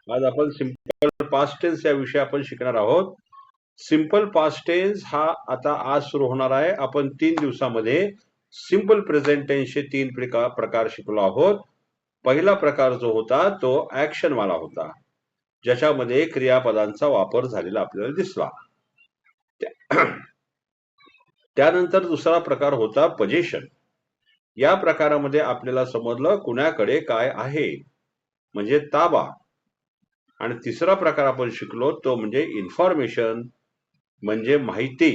आज आपण simple past tense या विषयी आपण शिकणार आहोत. सिंपल पास्ट टेन्स हा आता आज सुरू होणार आहे. आपण 3 दिवसामध्ये सिंपल प्रेझेंट टेन्सचे 3 प्रकार शिकलो आहोत. पहिला प्रकार जो होता तो ऍक्शन वाला होता, ज्याच्यामध्ये क्रियापदांचा वापर झालेला आपल्याला दिसला. त्यानंतर दुसरा प्रकार होता पोझिशन. या प्रकारामध्ये आपल्याला समजलं कुणाकडे काय आहे, म्हणजे ताबा. आणि तिसरा प्रकार आपण शिकलो तो म्हणजे इन्फॉर्मेशन, म्हणजे माहिती,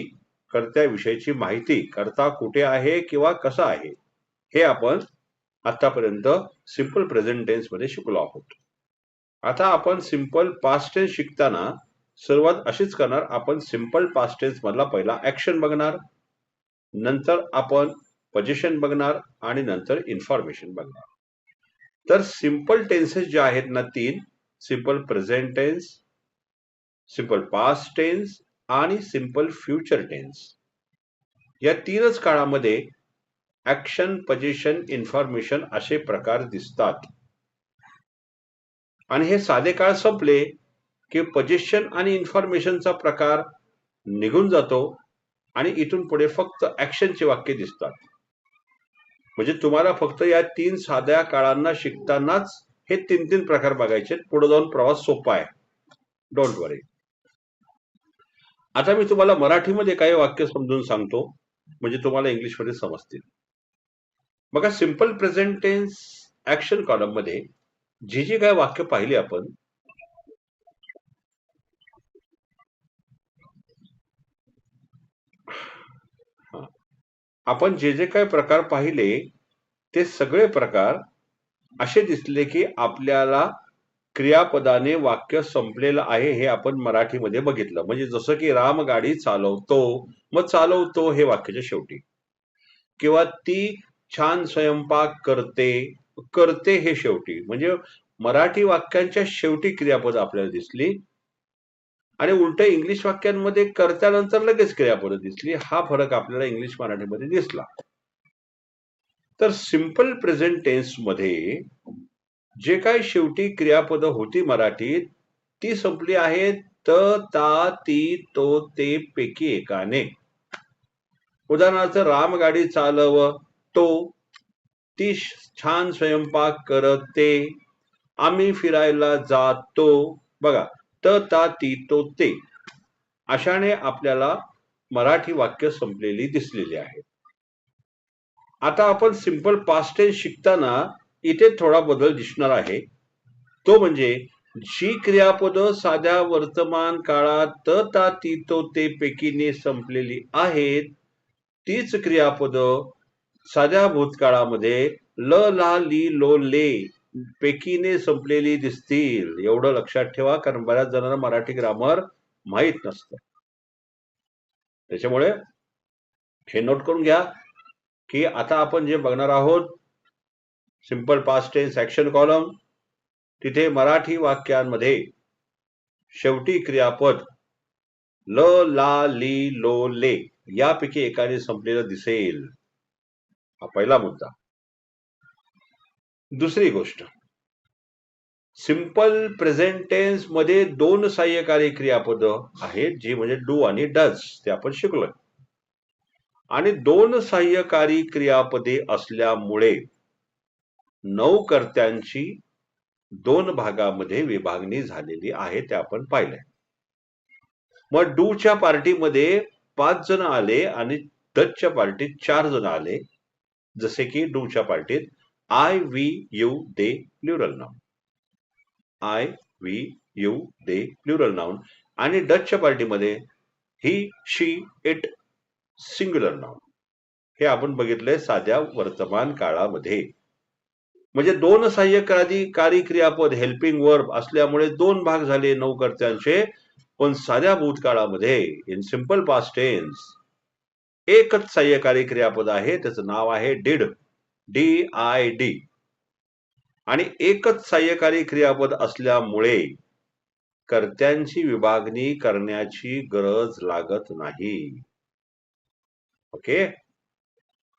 कर्त्याविषयीची माहिती, कर्ता कुठे आहे किंवा कसा आहे, हे आपण आतापर्यंत सिंपल प्रेझेंट टेन्स मध्ये शिकलो आहोत. आता आपण सिंपल पास्ट टेन्स शिकताना सुरुवात अशीच करणार. आपण सिंपल पास्ट टेन्स मधला पहिला ऍक्शन बघणार, नंतर आपण पोझिशन बघणार आणि नंतर इन्फॉर्मेशन बघणार. तर सिंपल टेन्सेस जे आहेत ना 3, simple present tense, simple past tense आणि सिंपल फ्युचर टेन्स, या 3च काळामध्ये ऍक्शन, पोझिशन, इन्फॉर्मेशन असे प्रकार दिसतात. आणि हे साधे काळ संपले की पोझिशन आणि इन्फॉर्मेशनचा प्रकार निघून जातो आणि इथून पुढे फक्त ऍक्शनचे वाक्य दिसतात. म्हणजे तुम्हाला फक्त या 3 साध्या काळांना शिकतानाच हे 3 प्रकार बघायचे. पुढे जाऊन प्रवास सोपा आहे, डोंट वरी. आता मी तुम्हाला मराठीमध्ये काही वाक्य समजून सांगतो, म्हणजे तुम्हाला इंग्लिशमध्ये समजतील. बघा, simple present tense action column मध्ये जी काही वाक्य पाहिली आपण जे काही प्रकार पाहिले ते सगळे प्रकार असे दिसले की आपल्याला क्रियापदाने वाक्य संपलेलं आहे हे आपण मराठीमध्ये बघितलं. म्हणजे जसं की राम गाडी चालवतो, मग चालवतो हे वाक्याच्या शेवटी, किंवा ती छान स्वयंपाक करते, करते हे शेवटी. म्हणजे मराठी वाक्यांच्या शेवटी क्रियापद आपल्याला दिसली आणि उलट इंग्लिश वाक्यांमध्ये कर्त्यानंतर लगेच क्रियापद दिसली. हा फरक आपल्याला इंग्लिश मराठीमध्ये दिसला. तर सिंपल प्रेझेंट टेन्स मध्ये जे काही शेवटी क्रियापद होती मराठीत ती संपली आहेत त, ता, ती, तो, ते पैकी एकाने. उदाहरणार्थ, राम गाडी चालवतो, ती छान स्वयंपाक करते, आम्ही फिरायला जातो. बघा, त, ता, ती, तो, ते अशाने आपल्याला मराठी वाक्य संपलेली दिसलेली आहेत. आता आपण सिंपल पास्ट टेन्स शिकताना इथे थोडा बदल दिसणार आहे. तो म्हणजे जी क्रियापद साध्या वर्तमान काळात त, ता, ती, तो, ते पैकीने संपलेली आहेत तीच क्रियापद साध्या भूतकाळामध्ये ल, ला, ली, लो, ले पैकीने संपलेली दिसतील. एवढं लक्षात ठेवा, कारण बऱ्याच जणांना मराठी ग्रामर माहीत नसतं. त्याच्यामुळे हे नोट करून घ्या की आता आपण जे बघणार आहोत simple past tense action column, तिथे मराठी वाक्यांमध्ये शेवटी क्रियापद ल, ला, ली, लो, ले यापैकी एकाने संपलेलं दिसेल. हा पहिला मुद्दा. दुसरी गोष्ट, सिंपल प्रेझेंट टेन्स मध्ये 2 सहाय्यकारी क्रियापद आहेत, जी म्हणजे डू आणि डज, ते आपण शिकलोय. आणि 2 सहाय्यकारी क्रियापदे असल्यामुळे 9 कर्त्यांची 2 भागामध्ये विभागणी झालेली आहे, ते आपण पाहिलंय. मग डूच्या पार्टीमध्ये 5 जण आले आणि डचच्या पार्टीत 4 जण आले. जसे की डूच्या पार्टीत I, we, you, they plural noun, I, we, you, they plural noun. आणि डचच्या पार्टीमध्ये he, she, it singular noun. हे आपण बघितलंय साध्या वर्तमान काळामध्ये. म्हणजे 2 सहाय्यकारी क्रियापद हेल्पिंग वर्ब असल्यामुळे 2 भाग झाले 9 कर्त्यांचे. पण साध्या भूतकाळामध्ये इन सिंपल पास्ट टेन्स एकच सहाय्यकारी क्रियापद आहे, त्याचं नाव आहे डिड, DID. आणि एकच सहाय्यकारी क्रियापद असल्यामुळे कर्त्यांची विभागणी करण्याची गरज लागत नाही. ओके,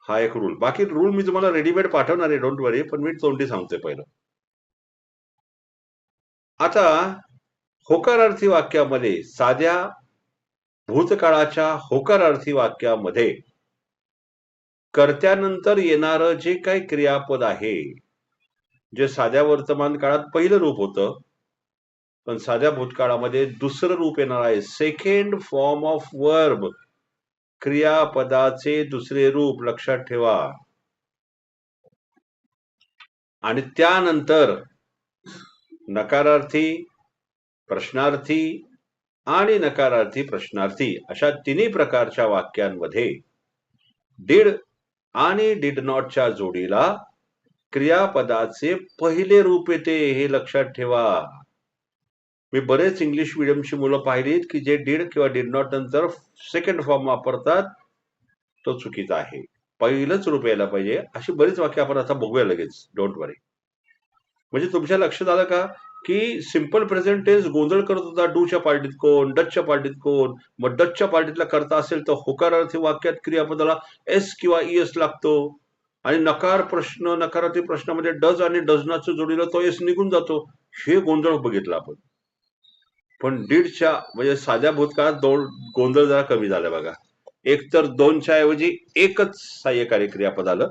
हा एक रूल. बाकी रूल मी तुम्हाला रेडीमेड पाठवणार आहे, डोंट वरी, पण मी तोंडी सांगतोय पहिलं. आता होकारार्थी वाक्यामध्ये, साध्या भूतकाळाच्या होकारार्थी वाक्यामध्ये कर्त्यानंतर येणारं जे काही क्रियापद आहे, जे साध्या वर्तमान काळात पहिलं रूप होतं, पण साध्या भूतकाळामध्ये दुसरं रूप येणार आहे. सेकंड फॉर्म ऑफ वर्ब, क्रियापदाचे दुसरे रूप, लक्षात ठेवा. आणि त्यानंतर नकारार्थी, प्रश्नार्थी आणि नकारार्थी प्रश्नार्थी अशा तिन्ही प्रकारच्या वाक्यांमध्ये डिड आणि डिड नॉटच्या जोडीला क्रियापदाचे पहिले रूप येते, हे लक्षात ठेवा. मी बरेच इंग्लिश मीडियमची मुलं पाहिलीत की जे डिड किंवा डिड नॉट नंतर सेकंड फॉर्म वापरतात, तो चुकीचा आहे. पहिलंच रूप यायला पाहिजे. अशी बरीच वाक्य आपण आता बघूया लगेच, डोंट वरी. म्हणजे तुमच्या लक्षात आलं का की सिंपल प्रेझेंट टेन्स गोंधळ करत होता. डूच्या पार्टीत कोण, डचच्या पार्टीत कोण. मग डचच्या पार्टीतला करता असेल तर होकारार्थी वाक्यात क्रियापदाला एस किंवा ईएस लागतो, आणि नकारार्थी प्रश्नामध्ये डज आणि डझनाच्या जोडीला तो एस निघून जातो. हे गोंधळ बघितला आपण. पण डीडच्या म्हणजे साध्या भूतकाळात गोंधळ जरा कमी झाला बघा. एक तर दोनच्या ऐवजी एकच सहाय्यकारी क्रियापद आलं,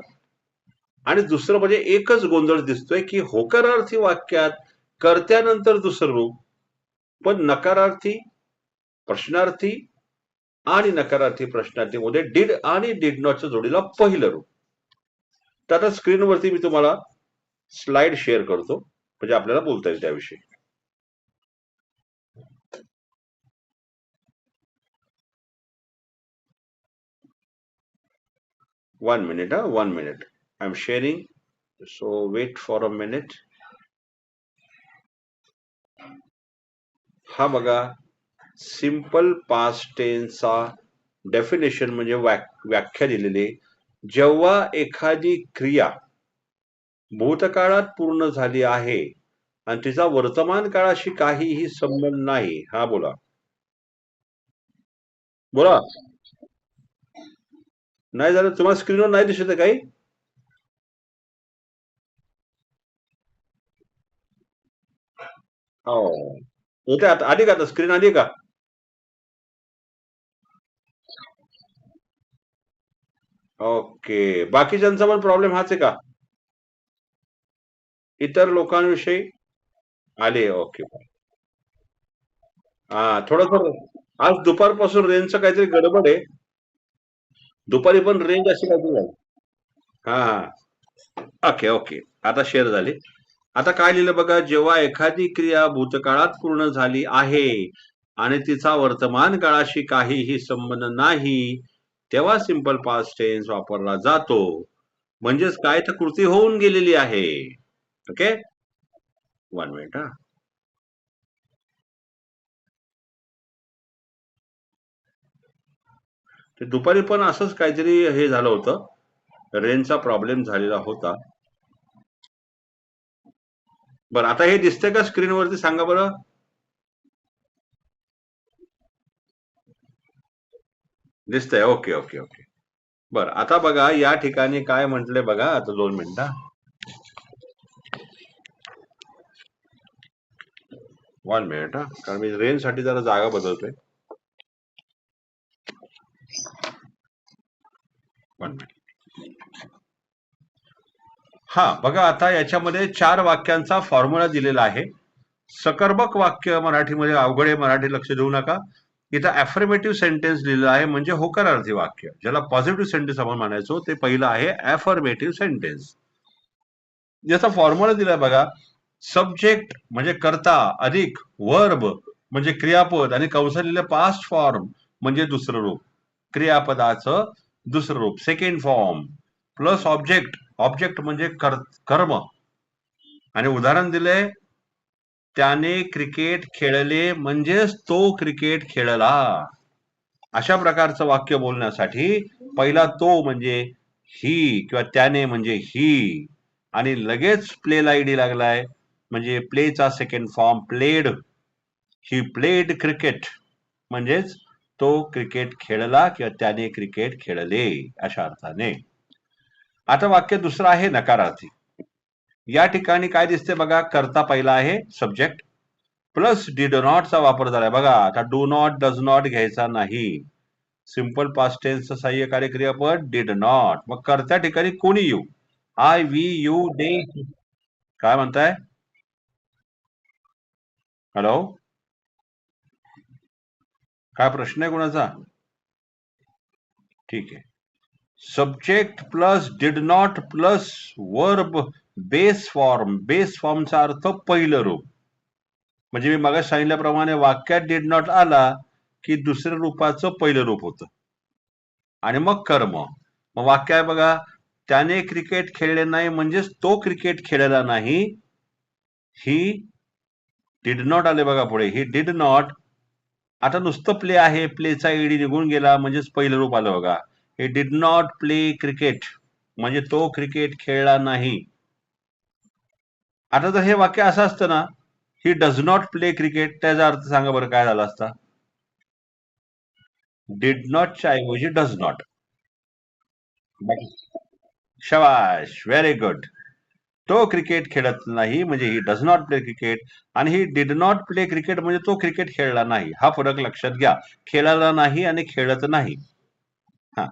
आणि दुसरं म्हणजे एकच गोंधळ दिसतोय की होकारार्थी वाक्यात कर्त्यानंतर दुसरं रूप, पण नकारार्थी, प्रश्नार्थी आणि नकारार्थी प्रश्नार्थीमध्ये डिड आणि डिड नॉटच्या जोडीला पहिलं रूप. तर आता स्क्रीनवरती मी तुम्हाला स्लाइड शेअर करतो, म्हणजे आपल्याला बोलता येईल त्याविषयी. 1 minute, 1 minute. I'm sharing, so wait for a minute. हा बघा, सिंपल पास्ट टेन्सचा डेफिनेशन म्हणजे व्याख्या दिलेली. जेव्हा एखादी क्रिया भूतकाळात पूर्ण झाली आहे आणि तिचा वर्तमान काळाशी काहीही संबंध नाही. हा बोला बोला. नाही झालं? तुम्हाला स्क्रीनवर नाही दिसत काही? हो, येते आता. आली का आता स्क्रीन, आली का? ओके. बाकीच्यांचा पण प्रॉब्लेम हाच आहे का? इतर लोकांविषयी आले. ओके. हा, थोडंसं आज दुपारपासून रेंजचं काहीतरी गडबड आहे. दुपारी पण रेंज अशी काहीतरी झाली. हा, ओके ओके. आता शेअर झाली. आता काय लिहिलं बघा, जेव्हा एखादी क्रिया भूतकाळात पूर्ण झाली आहे आणि तिचा वर्तमान काळाशी काहीही संबंध नाही, तेव्हा सिंपल पास्ट टेन्स वापरला जातो. म्हणजेच काय, तर कृती होऊन गेलेली आहे. Okay, 1 minute. हा, ते दुपारी पण असंच काहीतरी हे झालं होतं, रेंजचा प्रॉब्लेम झालेला होता. बरं, आता हे दिसतंय का स्क्रीनवरती, सांगा बरं. दिसतंय. Okay okay okay. बरं, आता बघा या ठिकाणी काय म्हटलंय बघा. आता 2 मिनिटं, 1 मिनिट. हा, कारण मी रेंज साठी जरा जागा बदलतोय. 1 मिनिट. हा बघा, आता याच्यामध्ये 4 वाक्यांचा फॉर्म्युला दिलेला आहे. सकर्मक वाक्य मराठीमध्ये अवघड आहे, मराठी लक्ष देऊ नका. इथं अफर्मेटिव्ह सेंटेन्स लिहिलं आहे, म्हणजे होकारार्थी वाक्य, ज्याला पॉझिटिव्ह सेंटेन्स आपण म्हणायचो, ते पहिलं आहे अफर्मेटिव्ह सेंटेन्स. याचा फॉर्म्युला दिलाय बघा. सब्जेक्ट म्हणजे कर्ता अधिक वर्ब म्हणजे क्रियापद आणि कंसात लिहिलं पास्ट फॉर्म म्हणजे दुसरं रूप, क्रियापदाचं दुसरं रूप, second form, plus object, object म्हणजे कर्म, आणि उदाहरण दिले, त्याने क्रिकेट खेळले म्हणजेच तो क्रिकेट खेळला. अशा प्रकारचं वाक्य बोलण्यासाठी पहिला तो म्हणजे ही किंवा त्याने म्हणजे ही, आणि लगेच प्लेला आयडी लागलाय, म्हणजे प्लेचा second form played. He played cricket म्हणजेच तो क्रिकेट खेळला किंवा त्याने क्रिकेट खेळले, अशा अर्थाने. आता वाक्य दुसरं आहे नकारार्थी. या ठिकाणी काय दिसते बघा, कर्ता पहिला आहे सब्जेक्ट, प्लस डिड नॉटचा वापर झालाय बघा. आता डू नॉट, डज नॉट घ्यायचा नाही. सिंपल पास्ट टेन्सचं सहाय्यकारी क्रियापद डिड नॉट. मग कर्त्या ठिकाणी कोणी येऊ? I, we, you, they. काय म्हणताय? हॅलो, काय प्रश्न आहे कोणाचा? ठीक आहे. Subject plus did not plus verb base form. Base फॉर्मचा अर्थ पहिलं रूप. म्हणजे मी मग सांगितल्याप्रमाणे वाक्यात डिड नॉट आला की दुसऱ्या रूपाचं पहिलं रूप होतं आणि मग कर्म. मग वाक्य आहे बघा, त्याने क्रिकेट खेळले नाही म्हणजेच तो क्रिकेट खेळला नाही. ही डिड नॉट आले बघा पुढे. ही डिड नॉट. आता नुसतं प्ले आहे, प्लेचा ईडी निघून गेला म्हणजेच पहिलं रूप आलं बघा. हे डिड नॉट प्ले क्रिकेट म्हणजे तो क्रिकेट खेळला नाही. आता जर हे वाक्य असं असतं ना, ही डज नॉट प्ले क्रिकेट, त्याचा अर्थ सांगा बरं काय झाला असता? डिड नॉटच्या ऐवजी डज नॉट. शबाश, व्हेरी गुड. तो क्रिकेट खेळत नाही म्हणजे he does not play cricket, आणि he did not play cricket म्हणजे तो क्रिकेट खेळला नाही. हा फरक लक्षात घ्या. खेळायला नाही आणि खेळत नाही. हा.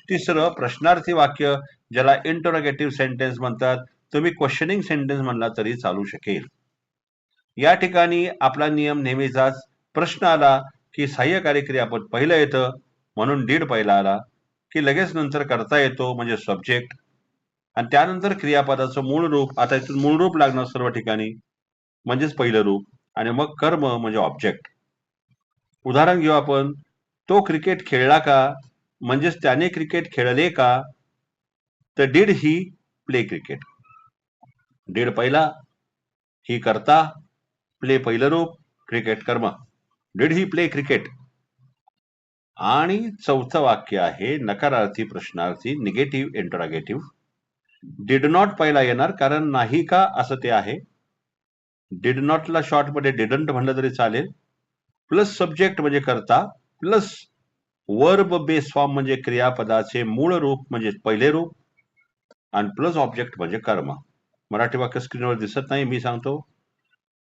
तिसरं प्रश्नार्थी वाक्य, ज्याला इंटरोगेटिव्ह सेंटेन्स म्हणतात. तुम्ही क्वेश्चनिंग सेंटेन्स म्हणला तरी चालू शकेल. या ठिकाणी आपला नियम नेहमीचाच. प्रश्न आला की सहाय्यकारी क्रियापद पहिलं येतं म्हणून डीड पहिला आला, की लगेच नंतर करता येतो म्हणजे सब्जेक्ट, आणि त्यानंतर क्रियापदाचं मूळ रूप. आता इथून मूळ रूप लागणार सर्व ठिकाणी म्हणजेच पहिलं रूप, आणि मग कर्म म्हणजे ऑब्जेक्ट. उदाहरण घेऊ आपण. तो क्रिकेट खेळला का म्हणजेच त्याने क्रिकेट खेळले का, तर did he play cricket. Did पहिला, ही करता, प्ले पहिलं रूप, क्रिकेट कर्म. Did he play cricket. आणि चौथं वाक्य आहे नकारार्थी प्रश्नार्थी, निगेटिव्ह इंटरोगेटिव्ह. डिड नॉट पहिला येणार कारण नाही का असं ते आहे. डिड नॉटला शॉर्ट मध्ये डिडंट म्हणलं तरी चालेल. प्लस सब्जेक्ट म्हणजे करता, प्लस वर्ब बेस फॉर्म म्हणजे क्रियापदाचे मूळ रूप म्हणजे पहिले रूप, आणि प्लस ऑब्जेक्ट म्हणजे कर्म. मराठी वाक्य स्क्रीनवर दिसत नाही, मी सांगतो.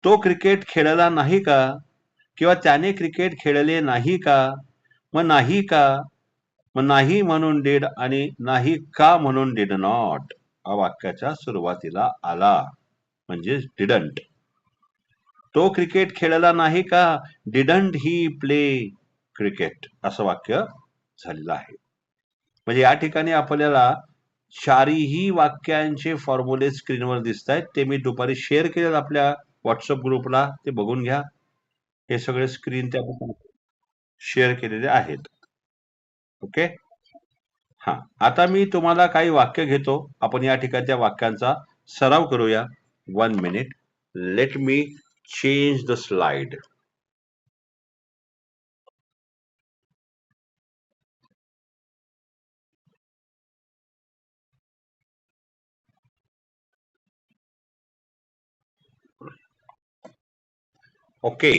तो क्रिकेट खेळला नाही का, किंवा त्याने क्रिकेट खेळले नाही का. मग नाही का, मग नाही म्हणून डिड, आणि नाही का म्हणून डिड नॉट. हा वाक्याच्या सुरुवातीला आला म्हणजे डिडंट. तो क्रिकेट खेळला नाही का, डिडंट ही प्ले क्रिकेट, असं वाक्य झालेलं आहे. म्हणजे या ठिकाणी आपल्याला चारही वाक्यांचे फॉर्म्युले स्क्रीनवर दिसत आहेत. ते मी दुपारी शेअर केलेलं आपल्या व्हॉट्सअप ग्रुपला, ते बघून घ्या. हे सगळे स्क्रीन त्या शेअर केलेले आहेत. ओके. हा. आता मी तुम्हाला काही वाक्य घेतो, आपण या ठिकाणी त्या वाक्यांचा सराव करूया. 1 minute. Let me change the slide. Okay.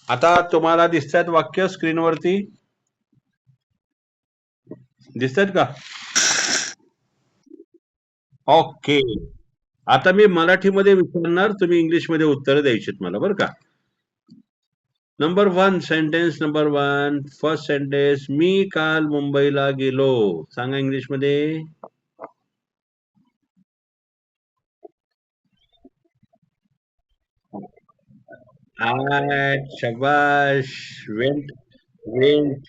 आता तुम्हाला दिसतात वाक्य स्क्रीनवरती? दिसतात का? ओके. आता मी मराठीमध्ये विचारणार, तुम्ही इंग्लिशमध्ये उत्तर द्यायचीत मला, बरं का? Number 1 sentence. Number 1 first sentence. मी काल मुंबईला गेलो. सांगा इंग्लिशमध्ये. शबाश. वेंट. वेंट.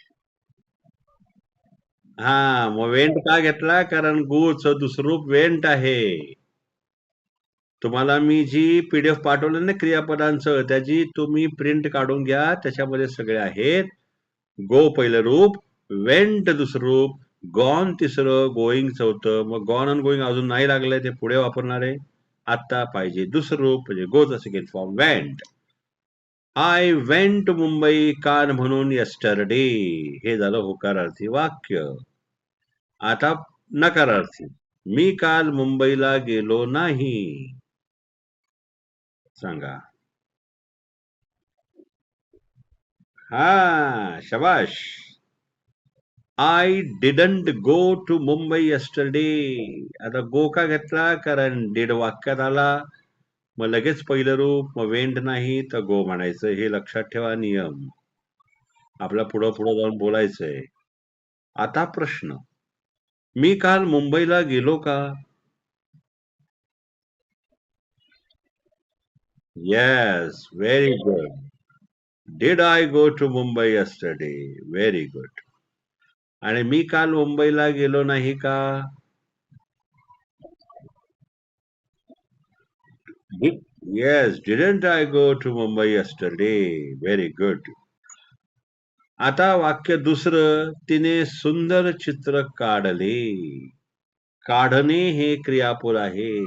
हा, मग वेंट का घेतला, कारण गोचं दुसरं रूप वेंट आहे. तुम्हाला मी जी पीडीएफ पाठवलं ना क्रियापदांचं, त्याची तुम्ही प्रिंट काढून घ्या. त्याच्यामध्ये सगळे आहेत. गो पहिलं रूप, वेंट दुसरं रूप, गॉन तिसरं, गोईंग चौथं. मग गॉन आणि गोईंग अजून नाही लागलंय, ते पुढे वापरणार आहे. आता पाहिजे दुसरं रूप म्हणजे गोचा second form went. I went Mumbai काल म्हणून यस्टरडे. हे झालं होकारार्थी वाक्य. आता नकारार्थी. मी काल मुंबईला गेलो नाही. सांगा. हा, शबाश. I didn't go to Mumbai yesterday. आता गो का घेतला, कारण डिड वाक्यात आला. मग लगेच पहिलं रूप, मग वेंट नाही तर गो म्हणायचं. हे लक्षात ठेवा नियम. आपला पुढं पुढं जाऊन बोलायचंय. आता प्रश्न, मी काल मुंबईला गेलो का? Yes, very good. Did I go to Mumbai yesterday? Very good. आणि मी काल मुंबईला गेलो नाही का? Yes, didn't I go to Mumbai yesterday? Very good. आता वाक्य दुसरं, तिने सुंदर चित्र काढले. काढणे हे क्रियापद आहे.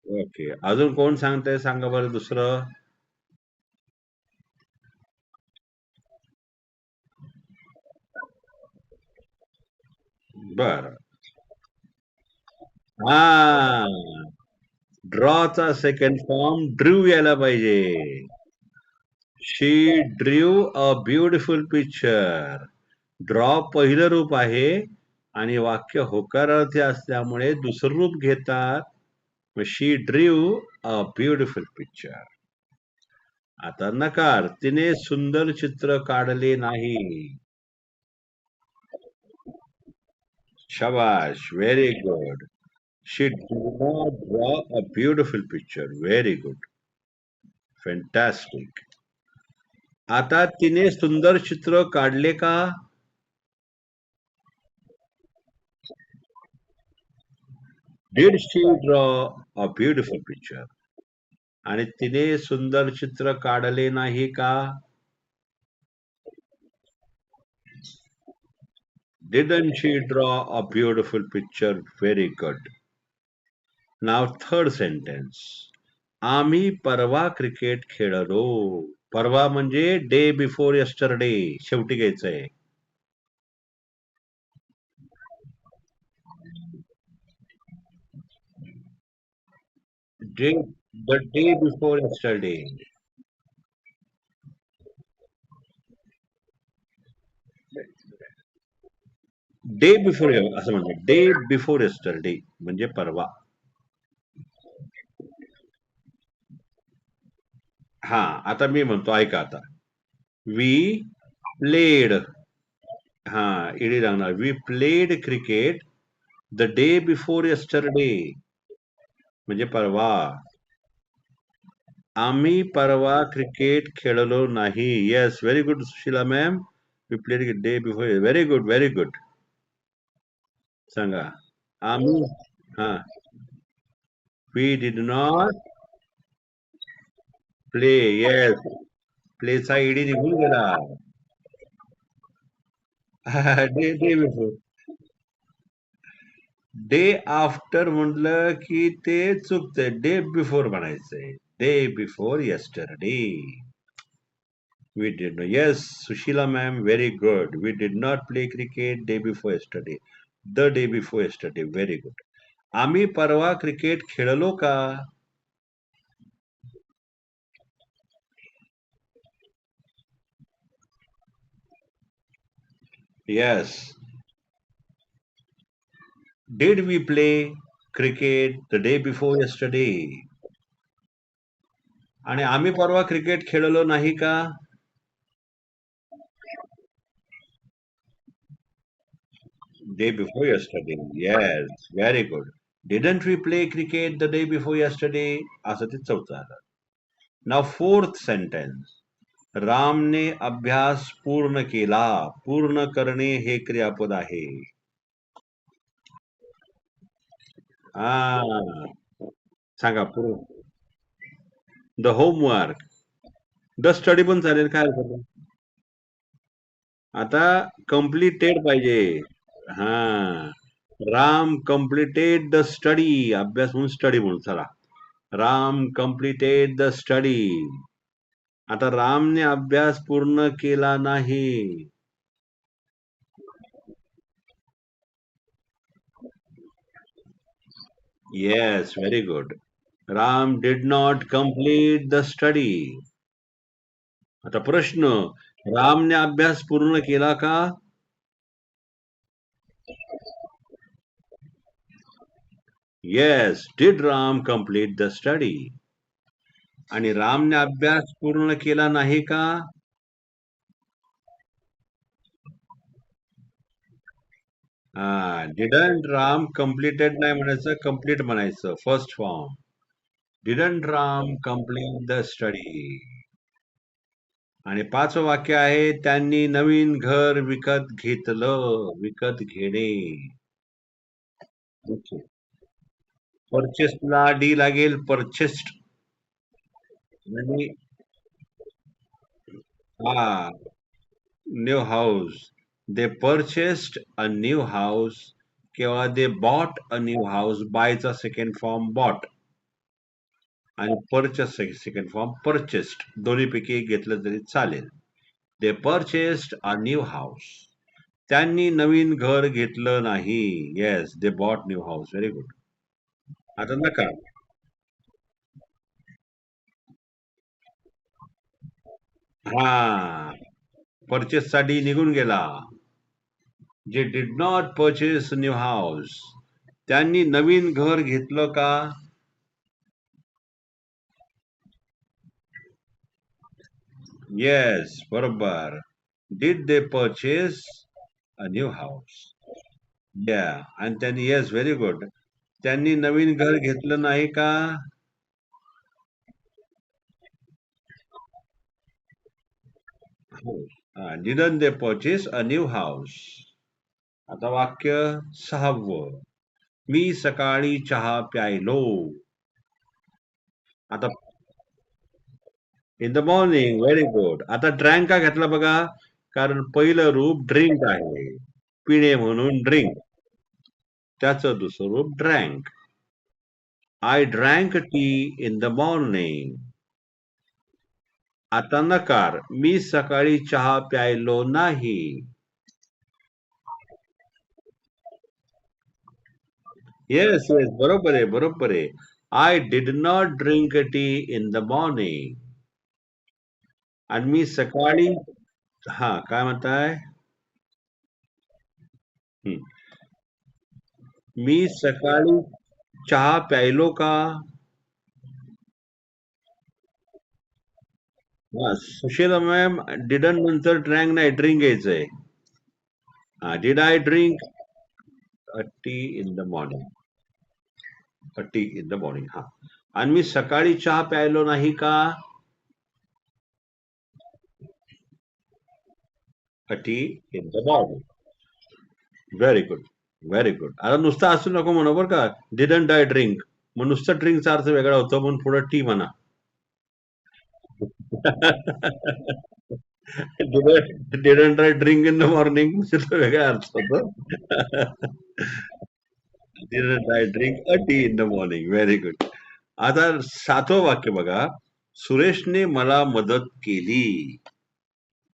ओके, अजून कोण सांगतंय सांगा बरं दुसरं. बर, हा, ड्रॉचा सेकंड फॉर्म ड्रू यायला पाहिजे. She drew a beautiful picture. Draw पहिलं रूप आहे आणि वाक्य होकारार्थी असल्यामुळे दुसरं रूप घेतात. शी ड्रू अ ब्युटिफुल पिक्चर. आता नकार, तिने सुंदर चित्र काढले नाही. शाबाश, very good. She did not draw a beautiful picture. Very good. Fantastic. आता तिने सुंदर चित्र काढले का? Did she draw a beautiful picture? आणि तिने सुंदर चित्र काढले नाही का? Didn't she draw a beautiful picture? Very good. Now third sentence. आम्ही परवा क्रिकेट खेळलो. परवा म्हणजे डे बिफोर यस्टरडे, शेवटी घ्यायचंय. Day, the day before yesterday. Day before असं म्हणजे डे बिफोर यस्टरडे म्हणजे परवा. हा, आता मी म्हणतो ऐका आता. वी प्लेड, हा, इडी लागणार. We played cricket the day before yesterday म्हणजे परवा. आम्ही परवा क्रिकेट खेळलो नाही. Yes, very good Sushila ma'am. We played day before. Very good, very good. सांगा. आम्ही, हा, we did not play. Yes, प्लेचा ईडी निघून गेला. Day day before. Day after म्हटलं की ते चुकतंय. डे बिफोर म्हणायचंय. Day before yesterday. We did not. Yes, Sushila ma'am, very good. We did not play cricket day before yesterday. The day before yesterday. Very good. आम्ही परवा cricket खेळलो का? Yes. Did we play cricket the day before yesterday? आणि आम्ही परवा cricket खेळलो नाही का? Day before yesterday. Yes, very good. Didn't we play cricket the day before yesterday? असं ते चौथं आलं. Now fourth sentence. रामने अभ्यास पूर्ण केला. पूर्ण करणे हे क्रियापद आहे. हा, सांगा पूर्ण. The homework. द स्टडी पण चालेल, काय हरकत नाही. आता कम्प्लिटेड पाहिजे. हा, राम कम्प्लिटेड द स्टडी. अभ्यास म्हणून स्टडी म्हणून चला. Ram completed the study. आता रामने अभ्यास पूर्ण केला नाही. Yes, very good. Ram did not complete the study. आता प्रश्न, रामने अभ्यास पूर्ण केला का? Yes. Did Ram complete the study? आणि रामने अभ्यास पूर्ण केला नाही का? डिडंट राम कम्प्लिटेड नाही म्हणायचं, कम्प्लीट म्हणायचं. First form. Didn't Ram complete the study? आणि पाचवं वाक्य आहे, त्यांनी नवीन घर विकत घेतलं. विकत घेणे. परचेसला डी लागेल, परचेस्ड. आणि हा, new house. They purchased a new house किंवा they bought a new house. बायचा सेकंड फॉर्म बॉट आणि परचेस सेकंड फॉर्म परचेस्ड. दोन्हीपैकी एक घेतलं तरी चालेल. They purchased a new house. त्यांनी नवीन घर घेतलं नाही. Yes, they bought new house. Very good. आता नका. हा, परचेस साठी निघून गेला. जे did not purchase new house. त्यांनी नवीन घर घेतलं का? येस, बरोबर. Did they purchase a new house? या, आणि त्यांनी येस, व्हेरी गुड. त्यांनी नवीन घर घेतलं नाही का? हो. Didn't they purchase a new house? आता वाक्य सहावं. मी सकाळी चहा प्यायलो. आता in the morning. Very good. आता ड्रँक का घेतला बघा? कारण पहिलं रूप ड्रिंक आहे. पिणे म्हणून ड्रिंक. त्याचं दुसरं रूप drank. I drank T in the morning. आता नकार. मी सकाळी चहा प्यायलो नाही. Yes, yes. बरोबर आहे, बरोबर आहे. I did not drink tea in the morning. आणि मी सकाळी, हा, काय म्हणताय? हं. मी सकाळी चहा प्यायलो का? हा, सुशीला मॅम, डिडन नंतर ड्रँक नाही, ड्रिंक घ्यायचंय. हा, did I drink a tea in the morning? A tea in the morning. हा. आणि मी सकाळी चहा प्यायलो नाही का? A tea in the morning. Very good. Very good. आता नुसतं असू नको म्हणू बरं का. Didn't I drink. मग नुसतं ड्रिंकचा अर्थ वेगळा होतो, म्हणून पुढे टी म्हणा. Didn't I drink in the morning वेगळा अर्थ होतो. Didn't I drink a tea in the morning. Very good. आता सातवं वाक्य बघा. सुरेशने मला मदत केली.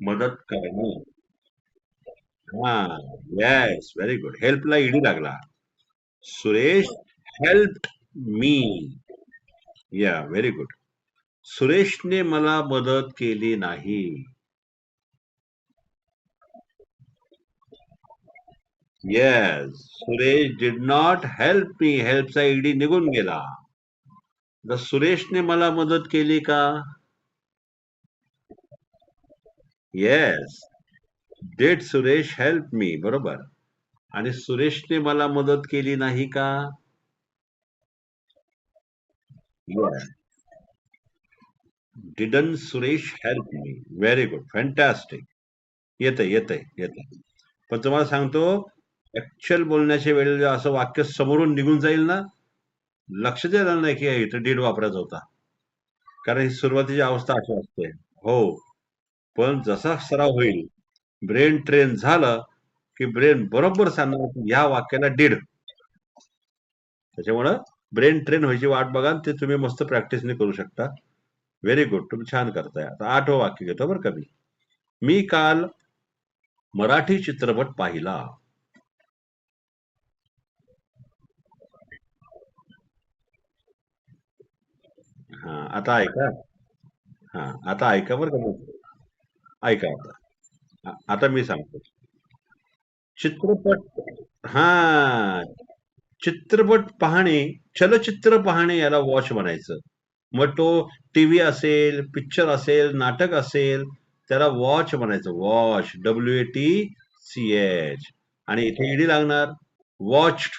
मदत करणे. हा, येस, व्हेरी गुड. हेल्पला ईडी लागला. Suresh help me. Yeah, very good. सुरेशने मला मदत केली नाही. Yes, Suresh did not help me. हेल्पचा ईडी निघून गेला. तर सुरेशने मला मदत केली का? Yes. Did Suresh help me? बरोबर. आणि सुरेशने मला मदत केली नाही का? Didn't Suresh help me? Very good. Fantastic. येतंय, येतंय, येतंय. पण तुम्हाला सांगतो, ऍक्च्युअल बोलण्याच्या वेळेला असं वाक्य समोरून निघून जाईल ना, लक्षात येणार नाही की इथं डीड वापरायचा होता. कारण ही सुरुवातीची अवस्था अशी असते. हो. पण जसा सराव होईल, ब्रेन ट्रेन झालं, की ब्रेन बरोबर सांगणार की ह्या वाक्याला डीड. त्याच्यामुळं ब्रेन ट्रेन व्हायची वाट बघा आणि ते तुम्ही मस्त प्रॅक्टिसने करू शकता. Very good. तुम्ही छान करताय. आता आठवं वाक्य घेतो बरं का मी. मी काल मराठी चित्रपट पाहिला. हा, आता ऐका. हा, आता ऐका बरं का. ऐका आता. आता मी सांगतो. चित्रपट हा चित्रपट पाहणे, चलचित्र पाहणे याला वॉच म्हणायचं. मग तो टीव्ही असेल, पिक्चर असेल, नाटक असेल, त्याला वॉच म्हणायचं. Watch, WATCH. आणि इथे ईडी लागणार. Watched.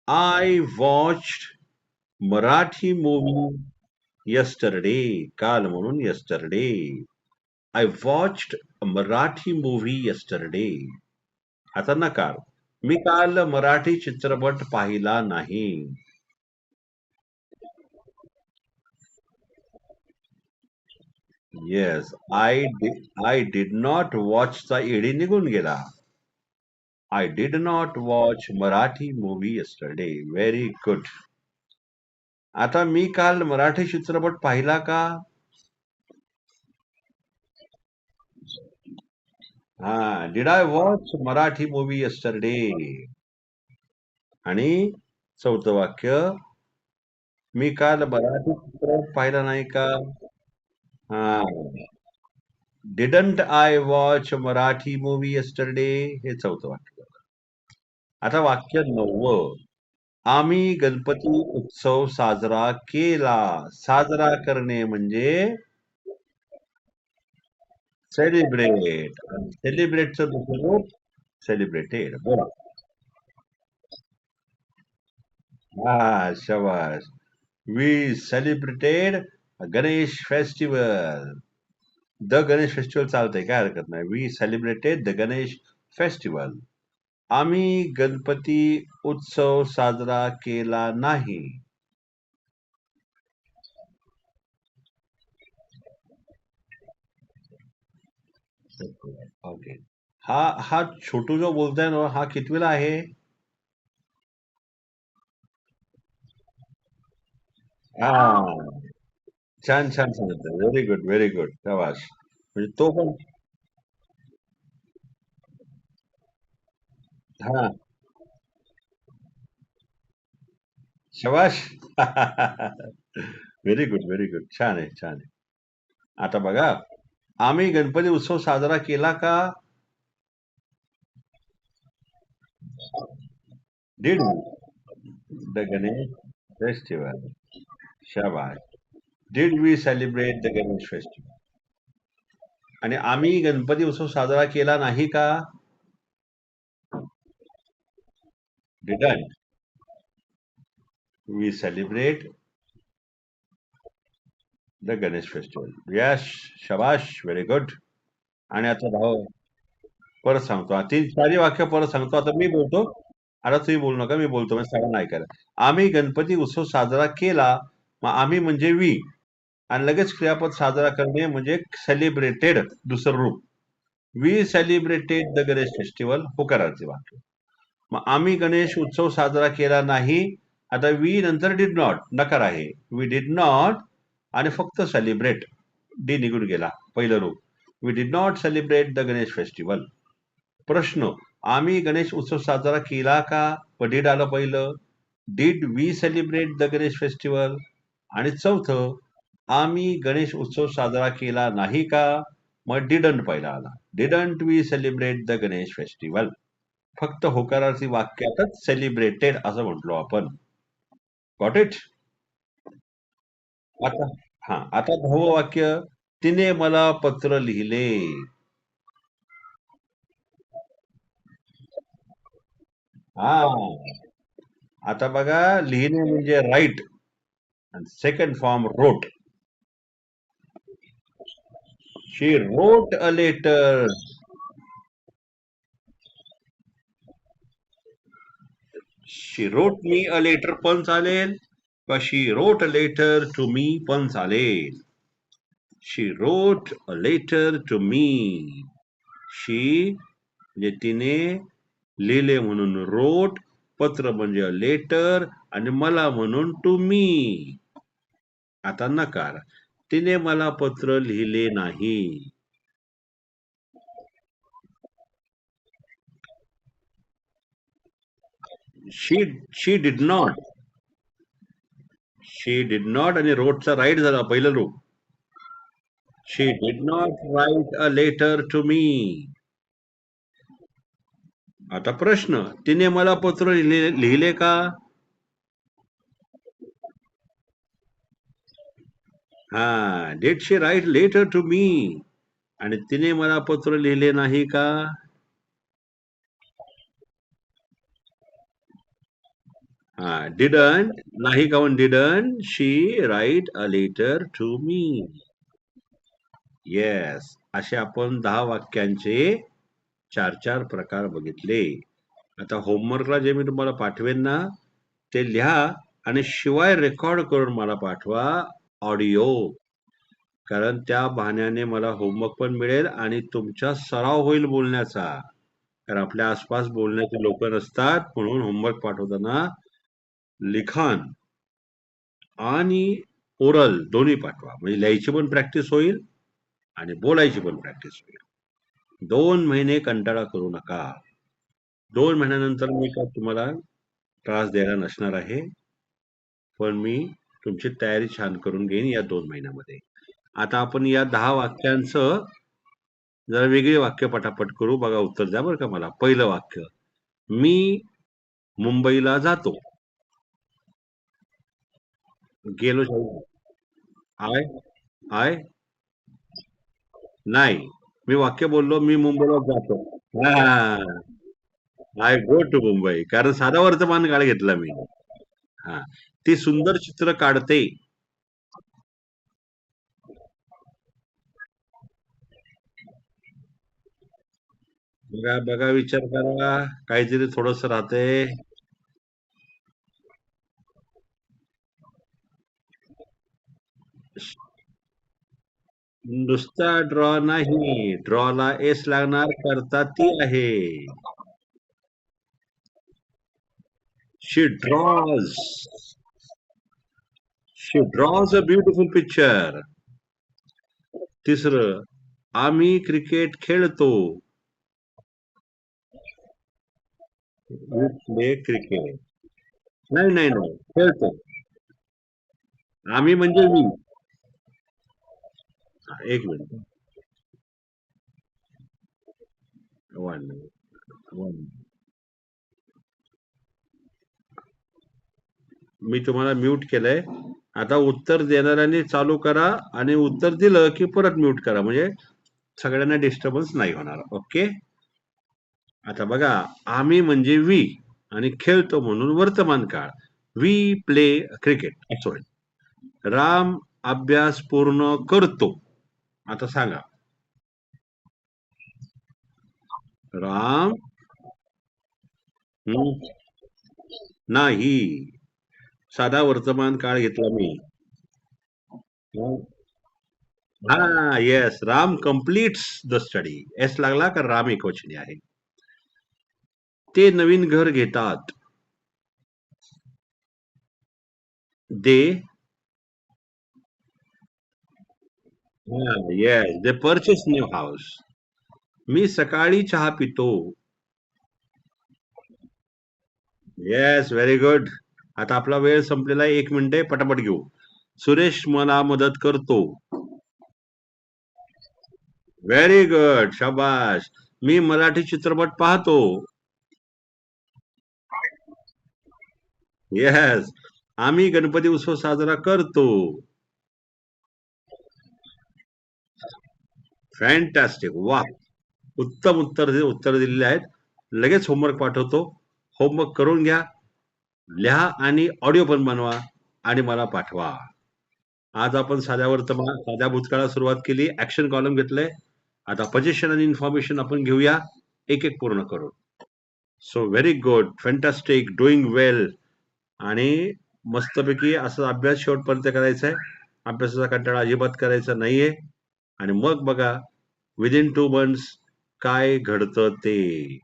I watched Marathi movie yesterday. काल म्हणून yesterday. I watched Marathi movie yesterday. आता नकार. मी काल मराठी चित्रपट पाहिला नाही. येस, आय डिड नॉट वॉचचा ईडी निघून गेला. I did not watch Marathi movie yesterday. Very good. आता मी काल मराठी चित्रपट पाहिला का? हा, did I watch Marathi movie yesterday. आणि चौथं वाक्य, मी काल मराठी चित्रपट पाहिला नाही का? हा, didn't I watch Marathi movie yesterday. हे चौथं वाक्य. आता वाक्य 9. आम्ही गणपती उत्सव साजरा केला. साजरा करणे म्हणजे सेलिब्रेट. सेलिब्रेटचं दुसरं रूप सेलिब्रेटेड. बोला. हा, शबाश. We celebrated Ganesh festival. The Ganesh festival चालतंय, काय हरकत नाही. We celebrated the Ganesh festival. आम्ही गणपती उत्सव साजरा केला नाही. ओके. हा छोटू जो बोलताय ना, हा कितवीला आहे? हा, छान छान सांगितलं. Very good, very good. शाबास. म्हणजे तो पण. हा, शबाश. Very good, very good. छान आहे, छान आहे. आता बघा, आम्ही गणपती उत्सव साजरा केला का? Did the Ganesh festival. शाबाश. Did we celebrate the Ganesh festival. आणि आम्ही गणपती उत्सव साजरा केला नाही का? Didn't we celebrate the Ganesh festival. Yes, शबाश, व्हेरी गुड. आणि आता भाऊ, परत सांगतो. तीन चारी वाक्य परत सांगतो. आता मी बोलतो. आता तुम्ही बोलू नका, मी बोलतो म्हणजे सगळ्यांना ऐकायला. आम्ही गणपती उत्सव साजरा केला. मग आम्ही म्हणजे वी. आणि लगेच क्रियापद साजरा करणे म्हणजे सेलिब्रेटेड दुसरं रूप. We celebrated the Ganesh festival. होकाराचे वाक्य. मग आम्ही गणेश उत्सव साजरा केला नाही. आता वी नंतर डिड नॉट नकार आहे. We did not. आणि फक्त सेलिब्रेट. डी निघून गेला. पहिलं रूप. We did not celebrate the Ganesh festival. प्रश्न, आम्ही गणेश उत्सव साजरा केला का? व डिड आलं पहिलं. Did we celebrate the Ganesh festival. आणि चौथं, आम्ही गणेश उत्सव साजरा केला नाही का? मग डिडंट पहिला आला. Didn't we celebrate the Ganesh festival. फक्त होकारार्थी वाक्यातच सेलिब्रेटेड असं म्हटलो आपण. Got it? आता, हा, आता 10वं वाक्य, तिने मला पत्र लिहिले. हा, आता बघा, लिहिणे म्हणजे राईट. आणि second form wrote. She wrote a letter. She wrote मी अ लेटर पण चालेल. का शी रोट अ लेटर टू मी पण चालेल. शी रोट अ लेटर टू मी. शी म्हणजे तिने, लिहिले म्हणून रोट, पत्र म्हणजे लेटर, आणि मला म्हणून टू मी. आता नकार. तिने मला पत्र लिहिले नाही. She she did not. She did not आणि रोटचा राईट झाला पहिलं रूप. She did not write a letter to me. आता प्रश्न, तिने मला पत्र लिहिले का? हा, did she write letter to me? आणि तिने मला पत्र लिहिले नाही का? हा, डिडंट नाही काऊन didn't she write a letter to me. Yes, असे आपण 10 वाक्यांचे चार चार प्रकार बघितले. आता होमवर्कला जे मी तुम्हाला पाठवेन ना, ते लिहा आणि शिवाय रेकॉर्ड करून मला पाठवा, ऑडिओ. कारण त्या बहाण्याने मला होमवर्क पण मिळेल आणि तुमचा सराव होईल बोलण्याचा. कारण आपल्या आसपास बोलण्याचे लोक नसतात, म्हणून होमवर्क पाठवताना लिखाण आणि ओरल दोन्ही पाठवा. म्हणजे लिहायची पण प्रॅक्टिस होईल आणि बोलायची पण प्रॅक्टिस होईल. 2 महिने कंटाळा करू नका. 2 महिन्यानंतर मी का तुम्हाला त्रास द्यायला नसणार आहे, पण मी तुमची तयारी छान करून घेईन या 2 महिन्यामध्ये. आता आपण या 10 वाक्यांचं जरा वेगळी वाक्य पटापट करू. बघा, उत्तर द्या बरं का मला. पहिलं वाक्य, मी मुंबईला जातो. गेलो शाळेत. आय आय नाही. मी वाक्य बोललो, मी मुंबईला जातो. हा, आय गो टू मुंबई. कारण साधा वर्तमान काळ घेतला मी. हा, ती सुंदर चित्र काढते. बघा बघा, विचार करा. काहीतरी थोडस राहते. नुसता ड्रॉ नाही, ड्रॉला एस लागणार, करता ती आहे. She draws. She draws a beautiful picture. तिसरं, आम्ही क्रिकेट खेळतो. Play cricket. नाही नाही नाही, खेळतो. आम्ही म्हणजे मी. एक मिनिट. One one. मी तुम्हाला म्यूट केलंय. आता उत्तर देणाऱ्यांनी चालू करा आणि उत्तर दिलं की परत म्यूट करा, म्हणजे सगळ्यांना डिस्टर्बन्स नाही होणार. ओके. आता बघा, आम्ही म्हणजे वी आणि खेळतो म्हणून वर्तमान काळ. वी प्ले क्रिकेट असं होईल. राम अभ्यास पूर्ण करतो. आता सांगा, राम. हं, नाही. साधा वर्तमान काळ घेतला मी. हा, yes. Ram completes the study. S लागला का राम एकवचनी आहे. ते नवीन घर घेतात. दे. येस, दे परचेस न्यू हाऊस. मी सकाळी चहा पितो. Yes, very good. आता आपला वेळ संपलेला आहे. 1 मिनिट आहे, पटापट घेऊ. सुरेश मला मदत करतो. व्हेरी गुड, शाबाश. मी मराठी चित्रपट पाहतो. येस. आम्ही गणपती उत्सव साजरा करतो. फॅन्टॅस्टिक, वा. उत्तम उत्तर दिलेले आहेत. लगेच होमवर्क पाठवतो. होमवर्क करून घ्या, लिहा आणि ऑडिओ पण बनवा आणि मला पाठवा. आज आपण साध्या भूतकाळात सुरुवात केली, ऍक्शन कॉलम घेतलंय. आता पोझिशन आणि इन्फॉर्मेशन आपण घेऊया, एक एक पूर्ण करू. So very good, fantastic, doing well. आणि मस्तपैकी असा अभ्यास शेवटपर्यंत करायचा आहे. अभ्यासाचा कंटाळा अजिबात करायचा नाहीये. आणि मग बघा, विदिन 2 मंथ्स काय घडतं ते.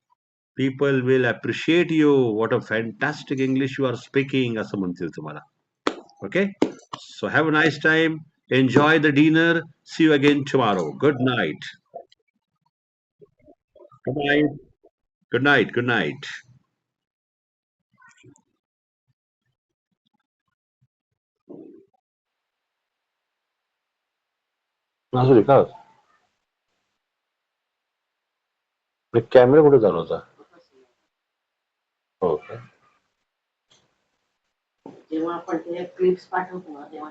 People will appreciate you. What a fantastic English you are speaking, असं म्हणतील तुम्हाला. Okay. So have a nice time. Enjoy the dinner. See you again tomorrow. Good night. Good night. Good night. Good night. असू दे का camera कुठे चालू होता हो का? जेव्हा आपण ते क्लिप्स पाठवतो ना तेव्हा